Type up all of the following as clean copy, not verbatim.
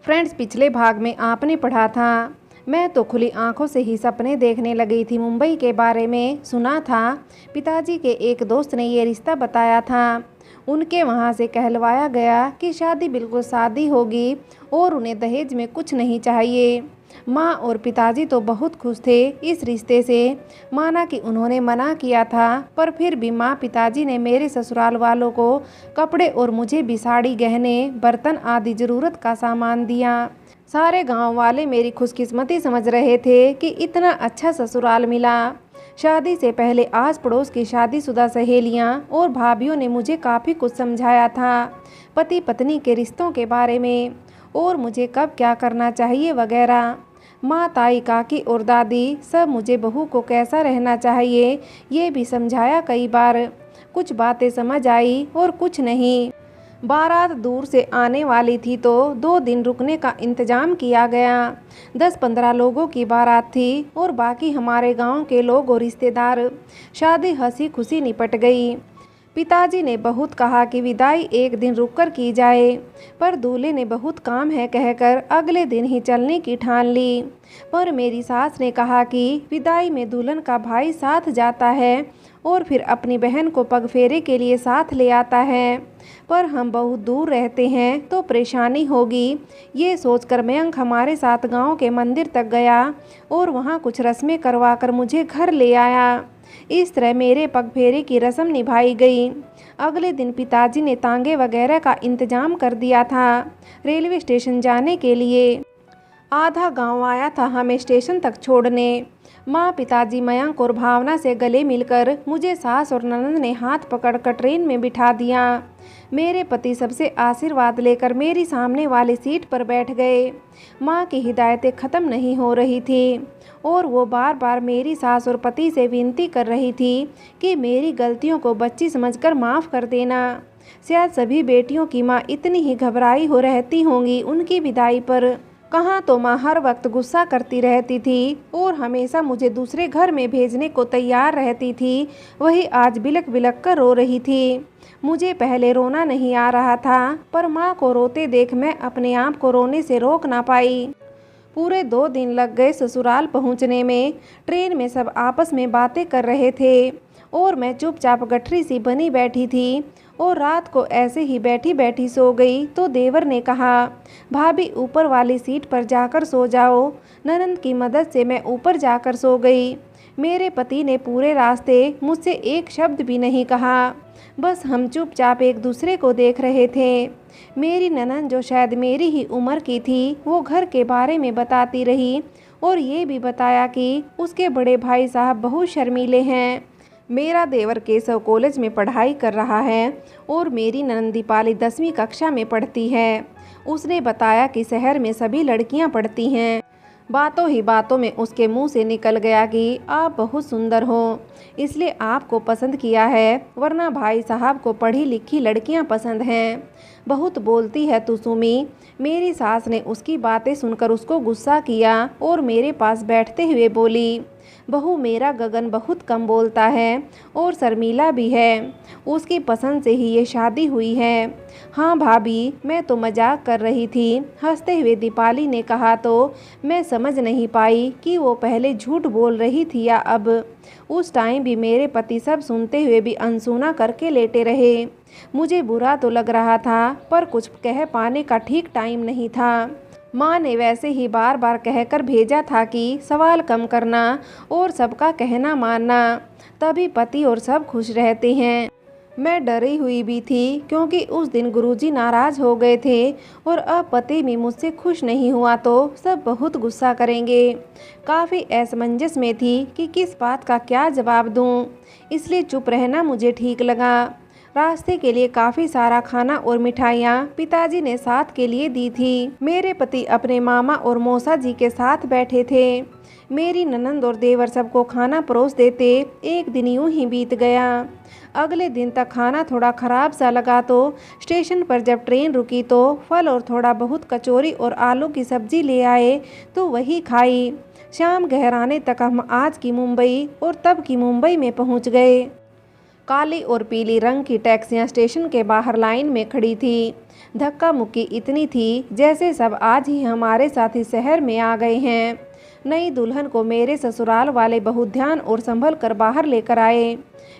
Friends, पिछले भाग में आपने पढ़ा था, मैं तो खुली आंखों से ही सपने देखने लगी थी। मुंबई के बारे में सुना था, पिताजी के एक दोस्त ने ये रिश्ता बताया था। उनके वहाँ से कहलवाया गया कि शादी बिल्कुल शादी होगी और उन्हें दहेज में कुछ नहीं चाहिए। माँ और पिताजी तो बहुत खुश थे इस रिश्ते से। माना कि उन्होंने मना किया था, पर फिर भी माँ पिताजी ने मेरे ससुराल वालों को कपड़े और मुझे भी साड़ी, गहने, बर्तन आदि ज़रूरत का सामान दिया। सारे गांव वाले मेरी खुशकिस्मती समझ रहे थे कि इतना अच्छा ससुराल मिला। शादी से पहले आस पड़ोस की शादीशुदा सहेलियां और भाभीयों ने मुझे काफ़ी कुछ समझाया था, पति पत्नी के रिश्तों के बारे में और मुझे कब क्या करना चाहिए वगैरह। माँ, ताई, काकी और दादी सब मुझे बहू को कैसा रहना चाहिए ये भी समझाया कई बार। कुछ बातें समझ आई और कुछ नहीं। बारात दूर से आने वाली थी तो 2 दिन रुकने का इंतजाम किया गया। 10-15 लोगों की बारात थी और बाकी हमारे गांव के लोग और रिश्तेदार। शादी हंसी खुशी निपट गई। पिताजी ने बहुत कहा कि विदाई एक दिन रुककर की जाए, पर दूल्हे ने बहुत काम है कहकर अगले दिन ही चलने की ठान ली। पर मेरी सास ने कहा कि विदाई में दुल्हन का भाई साथ जाता है और फिर अपनी बहन को पगफेरे के लिए साथ ले आता है, पर हम बहुत दूर रहते हैं तो परेशानी होगी। ये सोचकर मयंक हमारे साथ गांव के मंदिर तक गया और वहां कुछ रस्में करवाकर मुझे घर ले आया। इस तरह मेरे पगफेरे की रस्म निभाई गई। अगले दिन पिताजी ने तांगे वगैरह का इंतजाम कर दिया था रेलवे स्टेशन जाने के लिए। आधा गांव आया था हमें स्टेशन तक छोड़ने। माँ, पिताजी, मयंक और भावना से गले मिलकर मुझे सास और ननद ने हाथ पकड़कर ट्रेन में बिठा दिया। मेरे पति सबसे आशीर्वाद लेकर मेरी सामने वाली सीट पर बैठ गए। माँ की हिदायतें ख़त्म नहीं हो रही थी और वो बार बार मेरी सास और पति से विनती कर रही थी कि मेरी गलतियों को बच्ची समझकर माफ़ कर देना। शायद सभी बेटियों की माँ इतनी ही घबराई हो रहती होंगी उनकी विदाई पर। कहाँ तो माँ हर वक्त गुस्सा करती रहती थी और हमेशा मुझे दूसरे घर में भेजने को तैयार रहती थी, वही आज बिलक बिलक कर रो रही थी। मुझे पहले रोना नहीं आ रहा था, पर माँ को रोते देख मैं अपने आप को रोने से रोक ना पाई। पूरे 2 दिन लग गए ससुराल पहुँचने में। ट्रेन में सब आपस में बातें कर रहे थे और मैं चुपचाप गठरी सी बनी बैठी थी और रात को ऐसे ही बैठी बैठी सो गई तो देवर ने कहा, भाभी ऊपर वाली सीट पर जाकर सो जाओ। ननद की मदद से मैं ऊपर जाकर सो गई। मेरे पति ने पूरे रास्ते मुझसे एक शब्द भी नहीं कहा, बस हम चुपचाप एक दूसरे को देख रहे थे। मेरी ननद, जो शायद मेरी ही उम्र की थी, वो घर के बारे में बताती रही और ये भी बताया कि उसके बड़े भाई साहब बहुत शर्मीले हैं। मेरा देवर केशव कॉलेज में पढ़ाई कर रहा है और मेरी ननद दीपाली 10वीं कक्षा में पढ़ती है। उसने बताया कि शहर में सभी लड़कियां पढ़ती हैं। बातों ही बातों में उसके मुंह से निकल गया कि आप बहुत सुंदर हो, इसलिए आपको पसंद किया है, वरना भाई साहब को पढ़ी लिखी लड़कियां पसंद हैं। बहुत बोलती है तू सुमी। मेरी सास ने उसकी बातें सुनकर उसको गुस्सा किया और मेरे पास बैठते हुए बोली, बहू, मेरा गगन बहुत कम बोलता है और शर्मीला भी है, उसकी पसंद से ही ये शादी हुई है। हाँ भाभी, मैं तो मजाक कर रही थी, हंसते हुए दीपाली ने कहा। तो मैं समझ नहीं पाई कि वो पहले झूठ बोल रही थी या अब। उस टाइम भी मेरे पति सब सुनते हुए भी अनसुना करके लेटे रहे। मुझे बुरा तो लग रहा था, पर कुछ कह पाने का ठीक टाइम नहीं था। माँ ने वैसे ही बार बार कहकर भेजा था कि सवाल कम करना और सबका कहना मानना, तभी पति और सब खुश रहते हैं। मैं डरी हुई भी थी क्योंकि उस दिन गुरुजी नाराज़ हो गए थे और अब पति भी मुझसे खुश नहीं हुआ तो सब बहुत गुस्सा करेंगे। काफ़ी असमंजस में थी कि किस बात का क्या जवाब दूं, इसलिए चुप रहना मुझे ठीक लगा। रास्ते के लिए काफ़ी सारा खाना और मिठाइयाँ पिताजी ने साथ के लिए दी थी। मेरे पति अपने मामा और मौसा जी के साथ बैठे थे। मेरी ननंद और देवर सबको खाना परोस देते एक दिन यूं ही बीत गया। अगले दिन तक खाना थोड़ा ख़राब सा लगा तो स्टेशन पर जब ट्रेन रुकी तो फल और थोड़ा बहुत कचौरी और आलू की सब्ज़ी ले आए तो वही खाई। शाम गहराने तक हम आज की मुंबई और तब की मुंबई में पहुंच गए। काली और पीली रंग की टैक्सियां स्टेशन के बाहर लाइन में खड़ी थी। धक्का मुक्की इतनी थी जैसे सब आज ही हमारे साथ इस शहर में आ गए हैं। नई दुल्हन को मेरे ससुराल वाले बहुत ध्यान और संभल कर बाहर लेकर आए।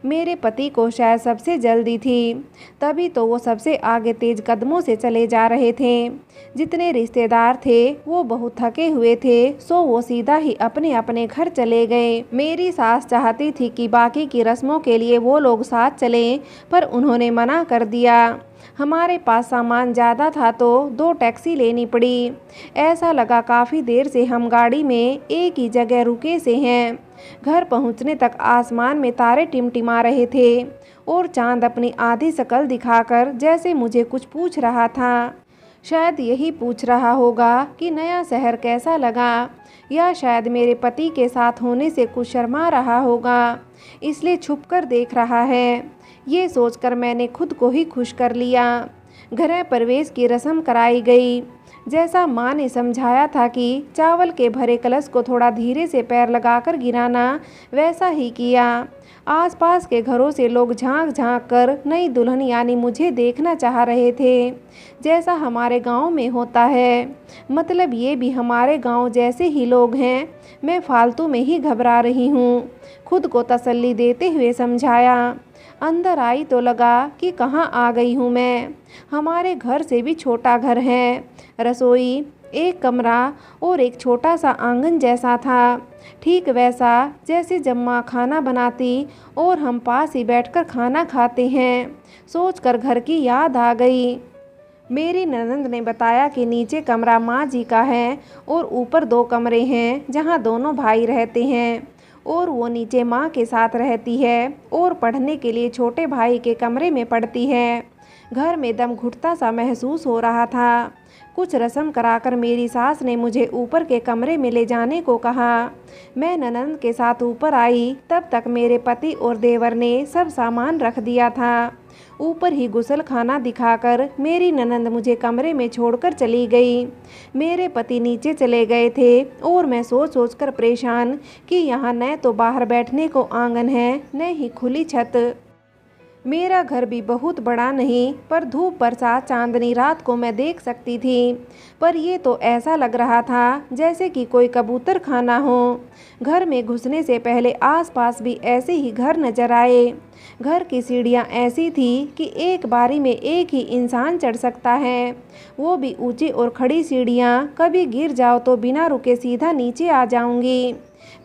मेरे पति को शायद सबसे जल्दी थी, तभी तो वो सबसे आगे तेज कदमों से चले जा रहे थे। जितने रिश्तेदार थे वो बहुत थके हुए थे, सो वो सीधा ही अपने अपने घर चले गए। मेरी सास चाहती थी कि बाकी की रस्मों के लिए वो लोग साथ चलें, पर उन्होंने मना कर दिया। हमारे पास सामान ज़्यादा था तो 2 टैक्सी लेनी पड़ी। ऐसा लगा काफ़ी देर से हम गाड़ी में एक ही जगह रुके से हैं। घर पहुंचने तक आसमान में तारे टिमटिमा रहे थे और चांद अपनी आधी शक्ल दिखाकर जैसे मुझे कुछ पूछ रहा था। शायद यही पूछ रहा होगा कि नया शहर कैसा लगा, या शायद मेरे पति के साथ होने से कुछ शर्मा रहा होगा, इसलिए छुपकर देख रहा है। ये सोचकर मैंने खुद को ही खुश कर लिया। गृह प्रवेश की रस्म कराई गई। जैसा माँ ने समझाया था कि चावल के भरे कलश को थोड़ा धीरे से पैर लगाकर गिराना, वैसा ही किया। आसपास के घरों से लोग झांक झांक कर नई दुल्हन यानी मुझे देखना चाह रहे थे, जैसा हमारे गांव में होता है। मतलब ये भी हमारे गांव जैसे ही लोग हैं। मैं फालतू में ही घबरा रही हूँ, खुद को तसल्ली देते हुए समझाया। अंदर आई तो लगा कि कहाँ आ गई हूँ मैं। हमारे घर से भी छोटा घर है। रसोई, एक कमरा और एक छोटा सा आंगन जैसा था, ठीक वैसा जैसे जब माँ खाना बनाती और हम पास ही बैठकर खाना खाते हैं। सोचकर घर की याद आ गई। मेरी ननंद ने बताया कि नीचे कमरा माँ जी का है और ऊपर 2 कमरे हैं जहाँ दोनों भाई रहते हैं, और वो नीचे माँ के साथ रहती है और पढ़ने के लिए छोटे भाई के कमरे में पढ़ती है। घर में दम घुटता सा महसूस हो रहा था। कुछ रस्म कराकर मेरी सास ने मुझे ऊपर के कमरे में ले जाने को कहा। मैं ननंद के साथ ऊपर आई, तब तक मेरे पति और देवर ने सब सामान रख दिया था। ऊपर ही गुसल खाना दिखाकर मेरी ननंद मुझे कमरे में छोड़कर चली गई। मेरे पति नीचे चले गए थे और मैं सोच सोच कर परेशान कि यहाँ न तो बाहर बैठने को आंगन है, न ही खुली छत। मेरा घर भी बहुत बड़ा नहीं, पर धूप बरसात चांदनी रात को मैं देख सकती थी। पर ये तो ऐसा लग रहा था जैसे कि कोई कबूतर खाना हो। घर में घुसने से पहले आसपास भी ऐसे ही घर नजर आए। घर की सीढ़ियाँ ऐसी थी कि एक बारी में एक ही इंसान चढ़ सकता है, वो भी ऊंची और खड़ी सीढ़ियाँ। कभी गिर जाओ तो बिना रुके सीधा नीचे आ जाऊंगी।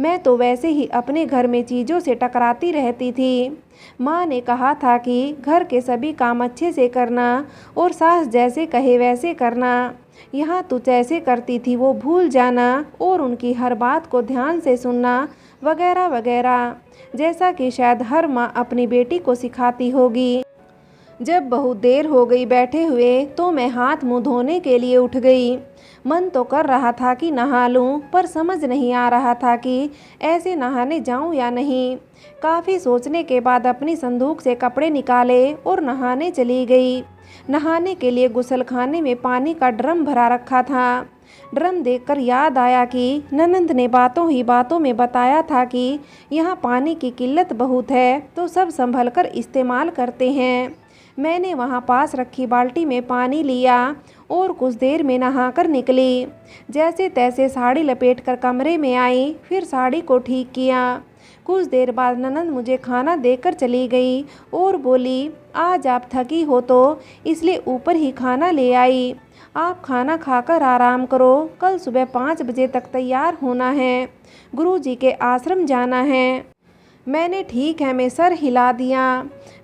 मैं तो वैसे ही अपने घर में चीज़ों से टकराती रहती थी। माँ ने कहा था कि घर के सभी काम अच्छे से करना और सास जैसे कहे वैसे करना। यहाँ तू जैसे करती थी वो भूल जाना और उनकी हर बात को ध्यान से सुनना, वगैरह वगैरह, जैसा कि शायद हर माँ अपनी बेटी को सिखाती होगी। जब बहुत देर हो गई बैठे हुए तो मैं हाथ मुँह धोने के लिए उठ गई। मन तो कर रहा था कि नहा लूं, पर समझ नहीं आ रहा था कि ऐसे नहाने जाऊं या नहीं। काफ़ी सोचने के बाद अपनी संदूक से कपड़े निकाले और नहाने चली गई। नहाने के लिए गुसलखाने में पानी का ड्रम भरा रखा था। ड्रम देखकर याद आया कि ननंद ने बातों ही बातों में बताया था कि यहाँ पानी की किल्लत बहुत है, तो सब संभल कर इस्तेमाल करते हैं। मैंने वहाँ पास रखी बाल्टी में पानी लिया और कुछ देर में नहाकर निकली। जैसे तैसे साड़ी लपेटकर कमरे में आई, फिर साड़ी को ठीक किया। कुछ देर बाद ननंद मुझे खाना देकर चली गई और बोली, आज आप थकी हो तो इसलिए ऊपर ही खाना ले आई। आप खाना खाकर आराम करो, कल सुबह 5 बजे तक तैयार होना है, गुरुजी के आश्रम जाना है। मैंने ठीक है में सर हिला दिया।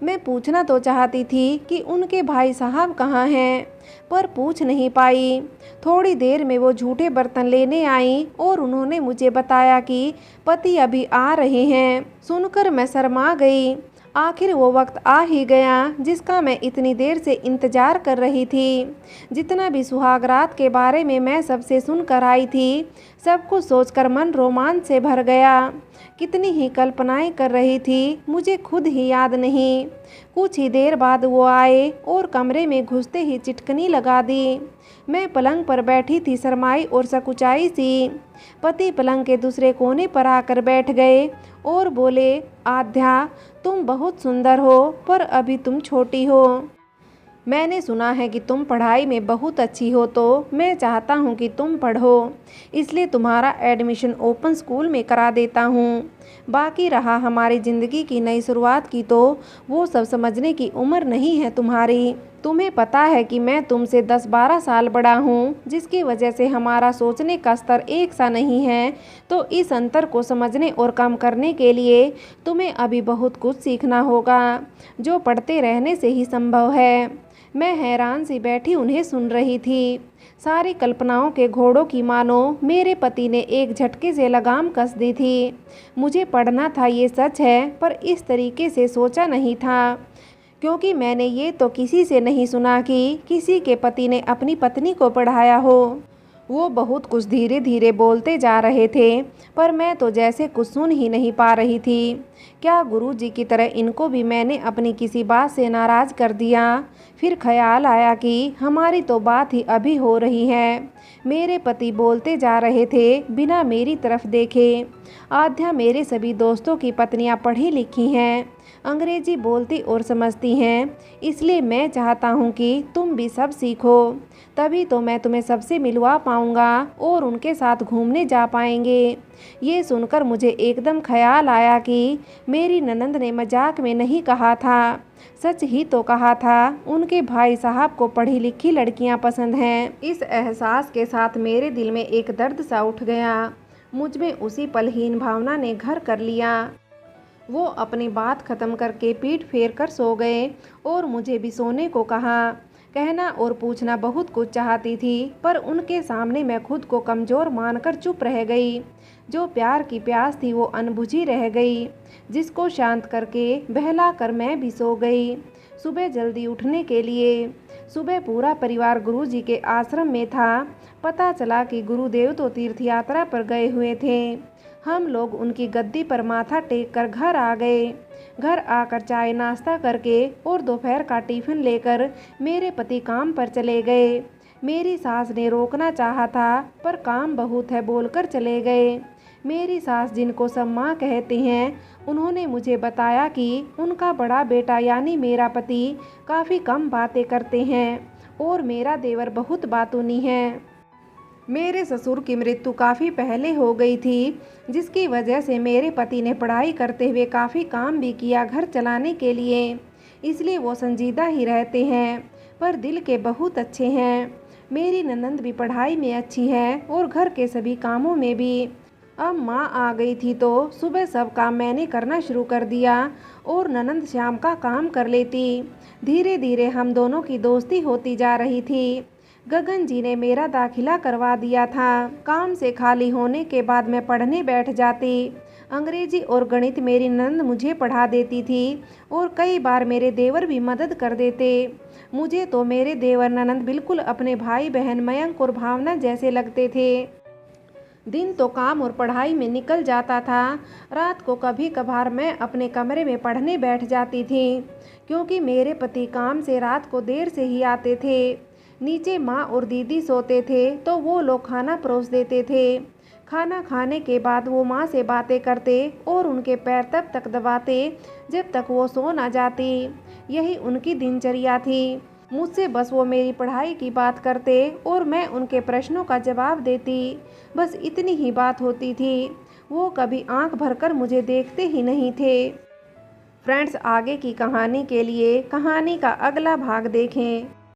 मैं पूछना तो चाहती थी कि उनके भाई साहब कहाँ हैं, पर पूछ नहीं पाई। थोड़ी देर में वो झूठे बर्तन लेने आई और उन्होंने मुझे बताया कि पति अभी आ रहे हैं। सुनकर मैं शर्मा गई। आखिर वो वक्त आ ही गया जिसका मैं इतनी देर से इंतज़ार कर रही थी। जितना भी सुहागरात के बारे में मैं सबसे सुनकर आई थी, सब कुछ सोचकर मन रोमांच से भर गया। कितनी ही कल्पनाएं कर रही थी, मुझे खुद ही याद नहीं। कुछ ही देर बाद वो आए और कमरे में घुसते ही चिटकनी लगा दी। मैं पलंग पर बैठी थी, शर्माई और सकुचाई सी। पति पलंग के दूसरे कोने पर आकर बैठ गए और बोले, आध्या, तुम बहुत सुंदर हो, पर अभी तुम छोटी हो। मैंने सुना है कि तुम पढ़ाई में बहुत अच्छी हो, तो मैं चाहता हूँ कि तुम पढ़ो, इसलिए तुम्हारा एडमिशन ओपन स्कूल में करा देता हूँ। बाकी रहा हमारी ज़िंदगी की नई शुरुआत की, तो वो सब समझने की उम्र नहीं है तुम्हारी। तुम्हें पता है कि मैं तुमसे 10-12 साल बड़ा हूँ, जिसकी वजह से हमारा सोचने का स्तर एक सा नहीं है। तो इस अंतर को समझने और कम करने के लिए तुम्हें अभी बहुत कुछ सीखना होगा, जो पढ़ते रहने से ही संभव है। मैं हैरान सी बैठी उन्हें सुन रही थी। सारी कल्पनाओं के घोड़ों की मानो मेरे पति ने एक झटके से लगाम कस दी थी। मुझे पढ़ना था, ये सच है, पर इस तरीके से सोचा नहीं था, क्योंकि मैंने ये तो किसी से नहीं सुना कि किसी के पति ने अपनी पत्नी को पढ़ाया हो। वो बहुत कुछ धीरे धीरे बोलते जा रहे थे, पर मैं तो जैसे कुछ सुन ही नहीं पा रही थी। क्या गुरुजी की तरह इनको भी मैंने अपनी किसी बात से नाराज़ कर दिया? फिर ख्याल आया कि हमारी तो बात ही अभी हो रही है। मेरे पति बोलते जा रहे थे बिना मेरी तरफ देखे। आध्या, मेरे सभी दोस्तों की पत्नियां पढ़ी लिखी हैं, अंग्रेजी बोलती और समझती हैं, इसलिए मैं चाहता हूं कि तुम भी सब सीखो, तभी तो मैं तुम्हें सबसे मिलवा पाऊंगा और उनके साथ घूमने जा पाएंगे। ये सुनकर मुझे एकदम ख्याल आया कि मेरी ननंद ने मजाक में नहीं कहा था, सच ही तो कहा था। उनके भाई साहब को पढ़ी लिखी लड़कियां पसंद हैं। इस एहसास के साथ मेरे दिल में एक दर्द सा उठ गया। मुझ में उसी पल हीन भावना ने घर कर लिया। वो अपनी बात खत्म करके पीठ फेर कर सो गए और मुझे भी सोने को कहा। कहना और पूछना बहुत कुछ चाहती थी, पर उनके सामने मैं खुद को कमज़ोर मानकर चुप रह गई। जो प्यार की प्यास थी वो अनबुझी रह गई, जिसको शांत करके बहला कर मैं भी सो गई। सुबह जल्दी उठने के लिए सुबह पूरा परिवार गुरुजी के आश्रम में था। पता चला कि गुरुदेव तो तीर्थ यात्रा पर गए हुए थे। हम लोग उनकी गद्दी पर माथा टेक कर घर आ गए। घर आकर चाय नाश्ता करके और दोपहर का टिफ़िन लेकर मेरे पति काम पर चले गए। मेरी सास ने रोकना चाहा था, पर काम बहुत है बोलकर चले गए। मेरी सास, जिनको सब माँ कहती हैं, उन्होंने मुझे बताया कि उनका बड़ा बेटा यानी मेरा पति काफ़ी कम बातें करते हैं और मेरा देवर बहुत बातूनी है। मेरे ससुर की मृत्यु काफ़ी पहले हो गई थी, जिसकी वजह से मेरे पति ने पढ़ाई करते हुए काफ़ी काम भी किया घर चलाने के लिए, इसलिए वो संजीदा ही रहते हैं, पर दिल के बहुत अच्छे हैं। मेरी ननंद भी पढ़ाई में अच्छी है और घर के सभी कामों में भी। अब माँ आ गई थी तो सुबह सब काम मैंने करना शुरू कर दिया और ननंद शाम का काम कर लेती। धीरे धीरे हम दोनों की दोस्ती होती जा रही थी। गगन जी ने मेरा दाखिला करवा दिया था। काम से खाली होने के बाद मैं पढ़ने बैठ जाती। अंग्रेजी और गणित मेरी ननंद मुझे पढ़ा देती थी और कई बार मेरे देवर भी मदद कर देते। मुझे तो मेरे देवर ननंद बिल्कुल अपने भाई बहन मयंक और भावना जैसे लगते थे। दिन तो काम और पढ़ाई में निकल जाता था। रात को कभी कभार मैं अपने कमरे में पढ़ने बैठ जाती थी, क्योंकि मेरे पति काम से रात को देर से ही आते थे। नीचे माँ और दीदी सोते थे तो वो लोग खाना परोस देते थे। खाना खाने के बाद वो माँ से बातें करते और उनके पैर तब तक दबाते जब तक वो सो ना जाती। यही उनकी दिनचर्या थी। मुझसे बस वो मेरी पढ़ाई की बात करते और मैं उनके प्रश्नों का जवाब देती। बस इतनी ही बात होती थी। वो कभी आंख भरकर मुझे देखते ही नहीं थे। फ्रेंड्स, आगे की कहानी के लिए कहानी का अगला भाग देखें।